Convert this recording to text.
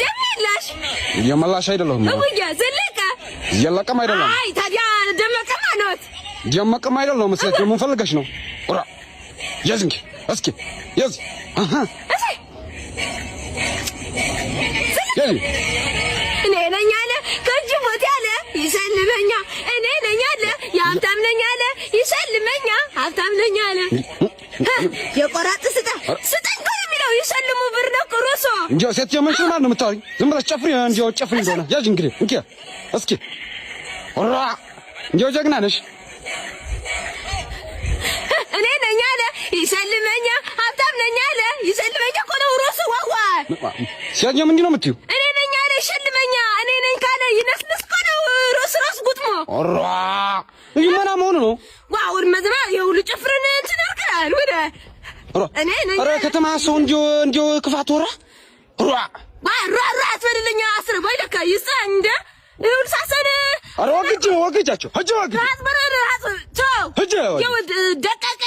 ደምላሽ የመላሽ አይደለሁም አቡያ ዘለቀ የለቀም አይደለም አይ ታዲያ ደመቀ ማለት ደመቀም አይደለም መስለኝ ምን ፈልገሽ ነው ኦራ ያዝንኪ እስኪ ያዝ አሃ እኔ ነኝ አለ ከእጅ ሞት ያለ ይሰልመኛ እኔ ነኝ አለ የሀብታም ነኝ አለ ይሰልመኛ ሀብታም ነኝ አለ የቆራጥ ስጠኝ እኮ የሚለው ይሰልሙ ብር ነው ቁሩሶ እንጂ ሴት ጀመርሽ ማለት ነው የምታወሪኝ ዝም ብለሽ ጨፍሪ እንዲያው ጨፍሪ እንደሆነ ያዥ እንግዲህ እንኪ እስኪ ኦራ እንዲያው ጀግና ነሽ እኔ ነኝ አለ ይሰልመኛ ሀብታም ነኝ አለ ይሰልመኛ እኮ ነው ቁሩሶ ዋዋ ሲያጅ ምንድን ነው የምትይው እኔ ነኝ አለ ይሰልመኛ እኔ ነኝ ካለ ይነስንስ እኮ ነው ሮስ ጉጥሞ ኦራ ይመና መሆኑ ነው ዋው መዝማ የሁሉ ጨፍረን እንትን አርቀናል ወደ እኔ ነኝ ኧረ ከተማ ሰው እንዲያው ክፋት ወራ ራ አትበልልኛ አስረ ባይ ለካ ይስንደ ይሁን ሳሰነ ኧረ ወግጃቸው ሂጅ ወግጅ አትበረረ አት ተው ሂጅ ደቀቀ